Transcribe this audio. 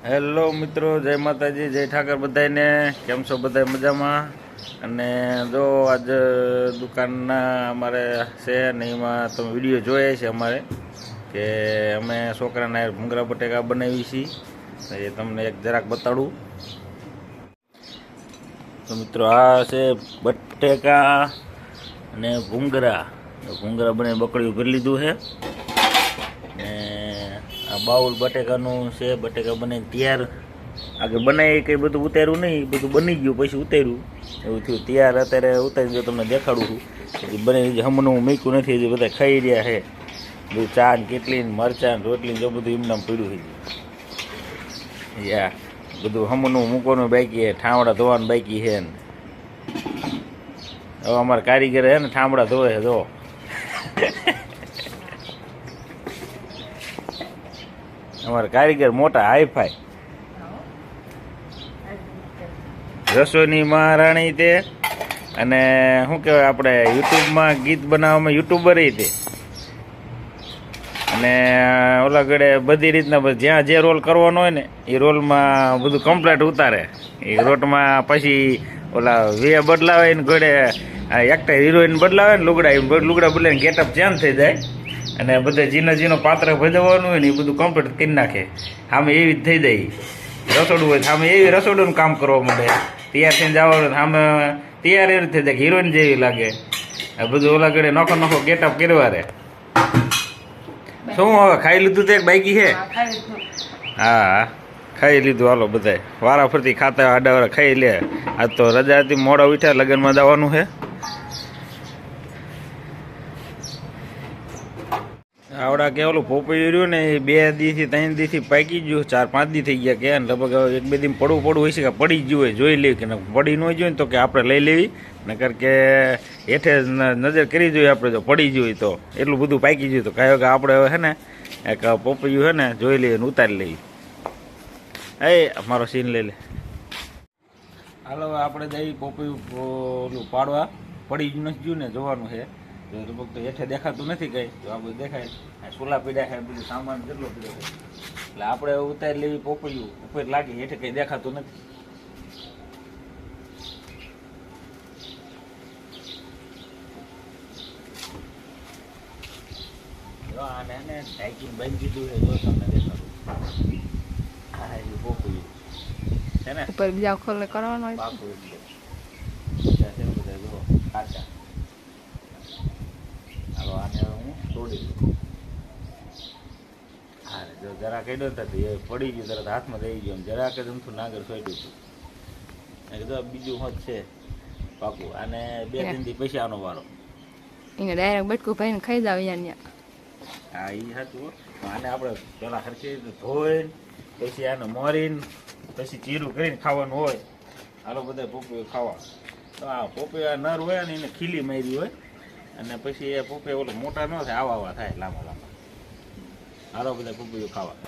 Hello મિત્રો, જય માતાજી, જય ઠાકર બધાને. કેમ છો બધા મજામાં? અને જો આજ દુકાનના અમારે છે ને એમાં તમે વિડીયો જોયા છે અમારે કે અમે છોકરાના ભૂંગળા બટેકા બનાવી છીએ. એ તમને એક જરાક બતાડું તો મિત્રો, આ છે બટેકા અને ભૂંગળા બનાવી બકડીયું ભરી લીધું છે. ને આ બાઉલ બટેકાનું છે, બટેકા બનાવીને તૈયાર. આગળ બનાવી કંઈ બધું ઉતાર્યું નહીં, બધું બની ગયું પછી ઉતાર્યું એવું થયું. તૈયાર અત્યારે ઉતારી દો, તમને દેખાડું છું. પછી બની હમણાં હું મૂક્યું નથી, હજી બધા ખાઈ રહ્યા છે. બધું ચા ને કેટલી મરચાં રોટલી જો બધું એમનામ પડ્યું છે. યા બધું હમણાં મૂકવાનું બાકી છે, ઠામડા ધોવાનું બાકી છે ને. હવે અમારા કારીગર છે ને ઠામડા ધોવે છે જો. અમારા કારીગર મોટા હાઈફાઈ રસોઈની મહારાણી તે. અને શું કહેવાય, આપણે યુટ્યુબમાં ગીત બનાવવામાં યુટ્યુબર તે. અને ઓલા ઘડે બધી રીતના જ્યાં જે રોલ કરવાનો હોય ને એ રોલમાં બધું કમ્પ્લીટ ઉતારે. એ રોટમાં પછી ઓલા વે બદલાવે ને ઘડે એકટા હિરોઈન બદલાવે ને લુગડા બદલાવીને ગેટઅપ ચેન્જ થઈ જાય. અને બધા જીનો પાત્ર ભજવવાનું હોય ને એ બધું કમ્પ્લીટ કરી નાખે. સામે એવી જ થઈ જાય. રસોડું હોય સામે એવી રસોડુંનું કામ કરવા માંડે. તૈયાર થઈને જવાનું સામે તૈયાર એવી થઈ જાય, હિરોઈન જેવી લાગે. બધું ઓલા ઘડે નોખો ગેટઅપ કરવા રે. શું હવે ખાઈ લીધું તે બાકી છે? હા, ખાઈ લીધું. હાલો બધા વારા ફરતી ખાતા આડા ખાઈ લે. આજ તો રજા હતી, મોડા ઉઠ્યા, લગ્નમાં જવાનું છે. આવડા કે ઓલું પોપૈયું રહ્યું ને એ 2 દીથી 3 દીથી પાકી ગયું. 4-5 દી થઈ ગયા કે લગભગ 1-2 દી પડવું હોય છે કે પડી ગયું હોય. જોઈ લેવી કે પડી ન જોઈએ ને તો કે આપણે લઈ લેવી, નકર કે હેઠે નજર કરી જોઈએ આપણે. જો પડી જોઈએ તો એટલું બધું પાકી ગયું તો કહ્યું કે આપણે હવે છે ને એક પોપૈયું છે ને જોઈ લઈએ ને ઉતારી લઈએ. અમારો સીન લઈ લે. હાલો આપણે જઈ પોપૈયું ઓલું પાડવા. પડી જ નથી ગયું ને જોવાનું છે. લગભગ તો હેઠે દેખાતું નથી કઈ, તો આ બધું દેખાય. સોલા પીડા છે, બધું સામાન કેટલો પીડ્યો છે. એટલે આપણે ઉતારી લેવી પોપૈયું. ઉપર લાગી હેઠે કઈ દેખાતું નથી. આને ને ઢાંકીને બાંધી દીધું છે. જો તમને દેખાતું હા, એ પોપૈયું છે ને ઉપર બીજા ખોલે કરવાનો હોય પાકું એટલે બધા જો કાચા. હાલો આને હું તોડી દઉં. હા, જો જરા કહી દો તો એ પડી ગયું, તરત હાથમાં દઈ ગયો. જરાક જ અમથું નાગર સોટ્યું હતું. કીધું બીજું હોત છે પાકું. આને 2 દિનથી પછી આનો વારો. એને ડાયરેક્ટ બટકું ભાઈને ખાઈ જાવ યાર. હા, એ સાચું. આને આપણે પેલા હરખી ધોઈને પછી આને મોરીને પછી ચીરું કરીને ખાવાનું હોય. હાલો બધા પોપૈયું ખાવા. તો આ પોપૈયા નર હોય ને એને ખીલી મારી હોય. અને પછી એ પોપૈયા ઓલો મોટા ન થાય, આવા થાય લાંબા. હાલો બધા પોપૈયું ખાવા.